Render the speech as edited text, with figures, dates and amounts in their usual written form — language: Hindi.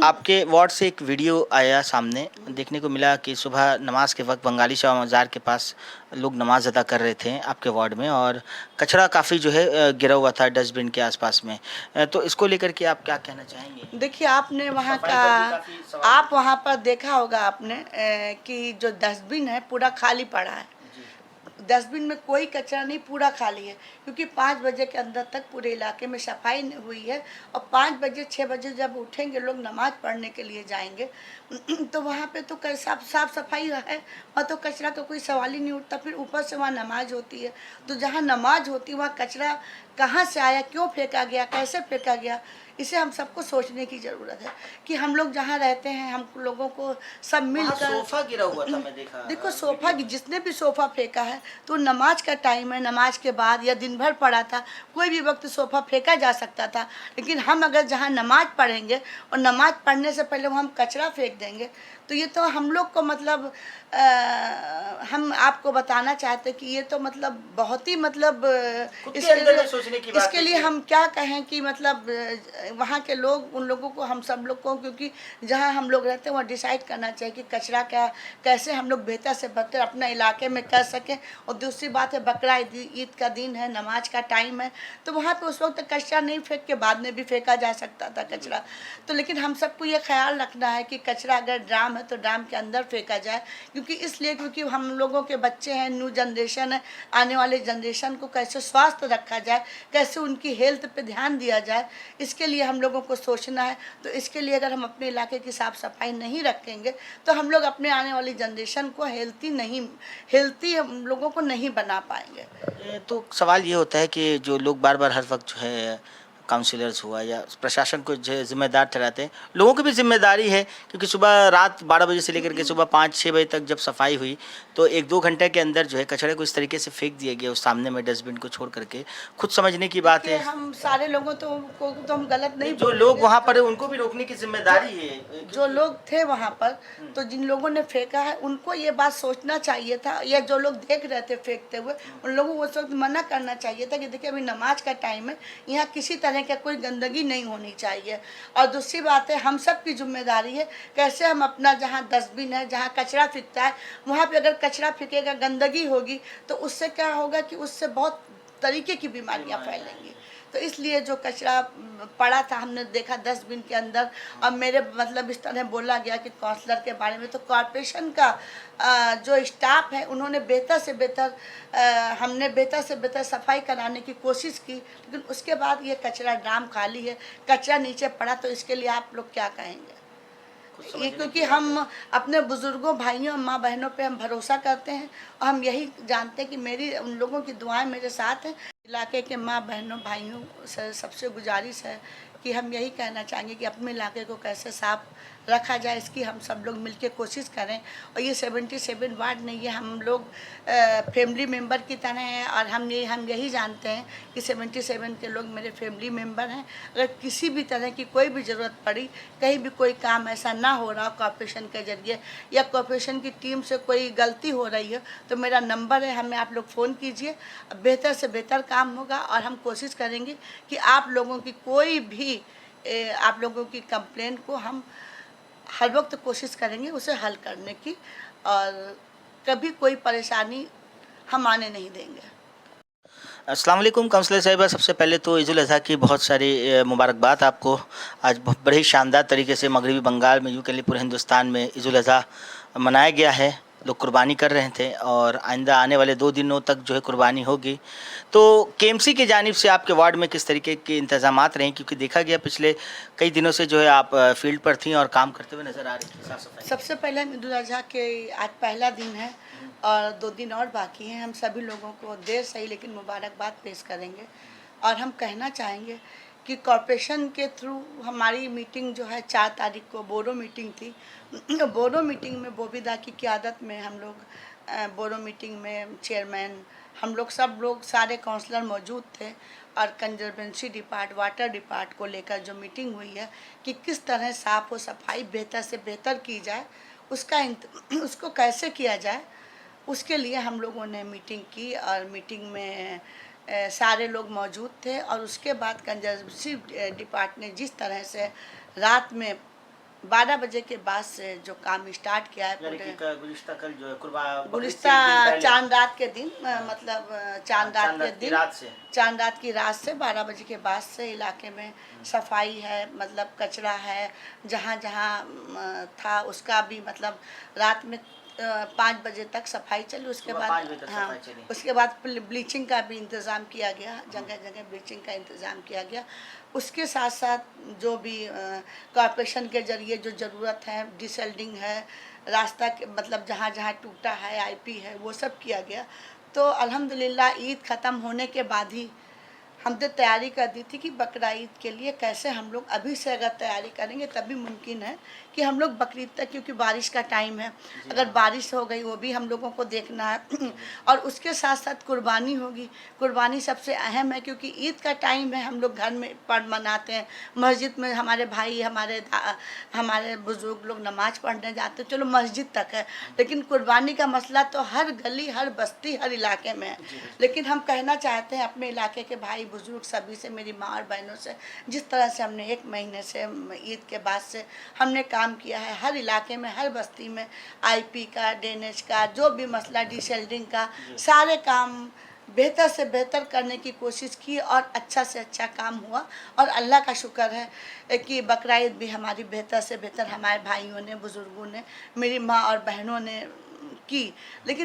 आपके वार्ड से एक वीडियो आया सामने, देखने को मिला कि सुबह नमाज के वक्त बंगाली शाह मज़ार के पास लोग नमाज अदा कर रहे थे आपके वार्ड में, और कचरा काफ़ी जो है गिरा हुआ था डस्टबिन के आसपास में। तो इसको लेकर के आप क्या कहना चाहेंगे? देखिए, आपने वहाँ सफाई का पर भी काफ़ी सवाल आप उठे। वहाँ पर देखा होगा आपने कि जो डस्टबिन है पूरा खाली पड़ा है। जी। डस्टबिन में कोई कचरा नहीं, पूरा खाली है, क्योंकि 5 बजे के अंदर तक पूरे इलाके में सफाई हुई है। और 5 बजे 6 बजे जब उठेंगे लोग नमाज पढ़ने के लिए जाएंगे तो वहाँ पे तो साफ सफाई है, वहाँ तो कचरा का कोई सवाल ही नहीं उठता। फिर ऊपर से वहाँ नमाज होती है, तो जहाँ नमाज होती है वहाँ कचरा कहाँ से आया, क्यों फेंका गया, कैसे फेंका गया, इसे हम सबको सोचने की ज़रूरत है कि हम लोग जहाँ रहते हैं हम लोगों को सब वहाँ मिलकर। सोफा गिरा हुआ था, मैं देखा देखो, सोफा वीडियो में। जिसने भी सोफा फेंका है तो नमाज का टाइम है, नमाज के बाद या दिन भर पड़ा था, कोई भी वक्त सोफा फेंका जा सकता था। लेकिन हम अगर जहाँ नमाज पढ़ेंगे और नमाज पढ़ने से पहले वो हम कचरा फेंक देंगे, तो ये तो हम लोग को मतलब हम आपको बताना चाहते कि ये तो मतलब बहुत ही मतलब खुद के अंदर में सोचने की बात इसके है लिए कि हम क्या कहें कि मतलब वहाँ के लोग, उन लोगों को, हम सब लोग को, क्योंकि जहाँ हम लोग रहते हैं वहाँ डिसाइड करना चाहिए कि कचरा क्या, कैसे हम लोग बेहतर से बेहतर अपने इलाके में कर सकें। और दूसरी बात है, बकरा ईद का दिन है, नमाज का टाइम है, तो वहाँ पे उस वक्त कचरा नहीं फेंक के बाद में भी फेंका जा सकता था कचरा। तो लेकिन हम सबको ये ख्याल रखना है कि कचरा अगर ड्राम है तो ड्राम के अंदर फेंका जाए, क्योंकि इसलिए क्योंकि हम लोगों के बच्चे हैं, न्यू जनरेशन है, आने वाले जनरेशन को कैसे स्वास्थ्य रखा जाए, कैसे उनकी हेल्थ पे ध्यान दिया जाए, इसके लिए हम लोगों को सोचना है। तो इसके लिए अगर हम अपने इलाके की साफ़ सफाई नहीं रखेंगे तो हम लोग अपने आने वाली जनरेशन को हेल्थी हम लोगों को नहीं बना पाएंगे। तो सवाल ये होता है कि जो लोग बार बार हर वक्त जो है काउंसिलर्स हुआ या प्रशासन को जो है जिम्मेदार ठहराते हैं, लोगों की भी जिम्मेदारी है, क्योंकि सुबह रात 12 बजे से लेकर के सुबह 5-6 बजे तक जब सफाई हुई तो 1-2 घंटे के अंदर जो है कचरे को इस तरीके से फेंक दिया गया उस सामने में डस्टबिन को छोड़ करके। खुद समझने की बात देखिए, है। हम सारे लोगों को तो हम गलत नहीं, नहीं जो लोग बोलेंगे। वहाँ पर है उनको भी रोकने की जो जिम्मेदारी है, जो क्योंकि लोग थे वहाँ पर, तो जिन लोगों ने फेंका है उनको ये बात सोचना चाहिए था, या जो लोग देख रहे थे फेंकते हुए उन लोगों को उस वक्त मना करना चाहिए था कि देखिए अभी नमाज का टाइम है, यहाँ किसी तरह का कोई गंदगी नहीं होनी चाहिए। और दूसरी बात है, हम सब की जिम्मेदारी है कैसे हम अपना, जहाँ डस्टबिन है, जहाँ कचरा फेंकता है, वहाँ पर अगर कचरा फेंकेगा, गंदगी होगी, तो उससे क्या होगा कि उससे बहुत तरीके की बीमारियाँ फैलेंगी। तो इसलिए जो कचरा पड़ा था हमने देखा डस्टबिन के अंदर। और मेरे मतलब इस तरह बोला गया कि काउंसलर के बारे में, तो कॉरपोरेशन का जो स्टाफ है उन्होंने बेहतर से बेहतर हमने बेहतर से बेहतर सफाई कराने की कोशिश की, लेकिन उसके बाद ये कचरा ड्राम खाली है, कचरा नीचे पड़ा, तो इसके लिए आप लोग क्या कहेंगे? खुद ये समझने की क्योंकि बात हम है। अपने बुजुर्गों, भाइयों, माँ बहनों पे हम भरोसा करते हैं, और हम यही जानते हैं कि मेरी उन लोगों की दुआएं मेरे साथ हैं। इलाके के माँ बहनों भाइयों से सबसे गुजारिश है कि हम यही कहना चाहेंगे कि अपने इलाके को कैसे साफ रखा जाए, इसकी हम सब लोग मिलकर कोशिश करें। और ये 77 वार्ड नहीं है, हम लोग फैमिली मेम्बर की तरह हैं, और हम यही जानते हैं कि 77 के लोग मेरे फैमिली मेम्बर हैं। अगर किसी भी तरह की कोई भी ज़रूरत पड़ी, कहीं भी कोई काम ऐसा ना हो रहा कॉरपोरेशन के ज़रिए, या कॉरपोरेशन की टीम से कोई गलती हो रही है, तो मेरा नंबर है, हमें आप लोग फ़ोन कीजिए, बेहतर से बेहतर काम होगा। और हम कोशिश करेंगे कि आप लोगों की कोई भी आप लोगों की कंप्लेन को हम हर वक्त कोशिश करेंगे उसे हल करने की, और कभी कोई परेशानी हम आने नहीं देंगे। अस्सलाम वालेकुम काउंसलर साहिबा, सबसे पहले तो ईद उल अज़हा की बहुत सारी मुबारकबाद आपको। आज बड़े ही शानदार तरीके से मगरबी बंगाल में, यूँ कह लीजिए पूरे हिंदुस्तान में ईद उल अज़हा मनाया गया है। लोग कुर्बानी कर रहे थे और आइंदा आने वाले 2 दिनों तक जो है कुर्बानी होगी। तो केएमसी की जानिब से आपके वार्ड में किस तरीके के इंतज़ामात रहे, क्योंकि देखा गया पिछले कई दिनों से जो है आप फील्ड पर थीं और काम करते हुए नज़र आ रही थी साफ़ सफाई। सबसे पहले ईद उल अज़हा के आज पहला दिन है और 2 दिन और बाकी हैं। हम सभी लोगों को देर सही लेकिन मुबारकबाद पेश करेंगे, और हम कहना चाहेंगे कि कॉरपोरेशन के थ्रू हमारी मीटिंग जो है 4 तारीख को बोरो मीटिंग थी। बोरो मीटिंग में बोबीदा की क़यादत में हम लोग बोरो मीटिंग में चेयरमैन, हम लोग सब लोग सारे काउंसलर मौजूद थे, और कंजर्वेंसी डिपार्ट, वाटर डिपार्ट को लेकर जो मीटिंग हुई है कि किस तरह साफ़ और सफाई बेहतर से बेहतर की जाए, उसको कैसे किया जाए, उसके लिए हम लोगों ने मीटिंग की। और मीटिंग में सारे लोग मौजूद थे। और उसके बाद कंजर्वेंसी डिपार्ट ने जिस तरह से रात में 12 बजे के बाद से जो काम स्टार्ट किया है यानी कि पूरे गुलिस्ता कल जो है बकरीद से गुलिस्ता एक दिन पहले चांद रात के दिन मतलब चांद रात के की दिन रात से चांद रात की रात से 12 बजे के बाद से इलाके में सफाई है, मतलब कचरा है जहाँ जहाँ था उसका भी मतलब रात में 5 बजे तक सफाई चली। उसके सुबह बाद 5 बजे तक हाँ सफाई चली। उसके बाद ब्लीचिंग का भी इंतज़ाम किया गया, जगह जगह ब्लीचिंग का इंतज़ाम किया गया। उसके साथ साथ जो भी कॉरपोरेशन के ज़रिए जो ज़रूरत है, डिसल्डिंग है, रास्ता के मतलब जहाँ जहाँ टूटा है, आईपी है, वो सब किया गया। तो अल्हम्दुलिल्लाह ईद ख़त्म होने के बाद ही हमने तैयारी कर दी थी कि बकरा ईद के लिए कैसे हम लोग अभी से अगर तैयारी करेंगे तभी मुमकिन है कि हम लोग बकरीद तक, क्योंकि बारिश का टाइम है, अगर बारिश हो गई वो भी हम लोगों को देखना है और उसके साथ साथ कुर्बानी होगी। कुर्बानी सबसे अहम है क्योंकि ईद का टाइम है, हम लोग घर में पढ़ मनाते हैं, मस्जिद में हमारे भाई हमारे बुज़ुर्ग लोग नमाज़ पढ़ने जाते हैं, चलो मस्जिद तक है, लेकिन कुर्बानी का मसला तो हर गली, हर बस्ती, हर इलाके में है। लेकिन हम कहना चाहते हैं अपने इलाके के भाई बुजुर्ग सभी से, मेरी माँ और बहनों से, जिस तरह से हमने 1 महीने से ईद के बाद से हमने काम किया है, हर इलाके में, हर बस्ती में आईपी का, ड्रेनेज का, जो भी मसला, डिसल्डिंग का, सारे काम बेहतर से बेहतर करने की कोशिश की और अच्छा से अच्छा काम हुआ। और अल्लाह का शुक्र है कि बकरा ईद भी हमारी बेहतर से बेहतर हमारे भाइयों ने, बुज़ुर्गों ने, मेरी माँ और बहनों ने की। लेकिन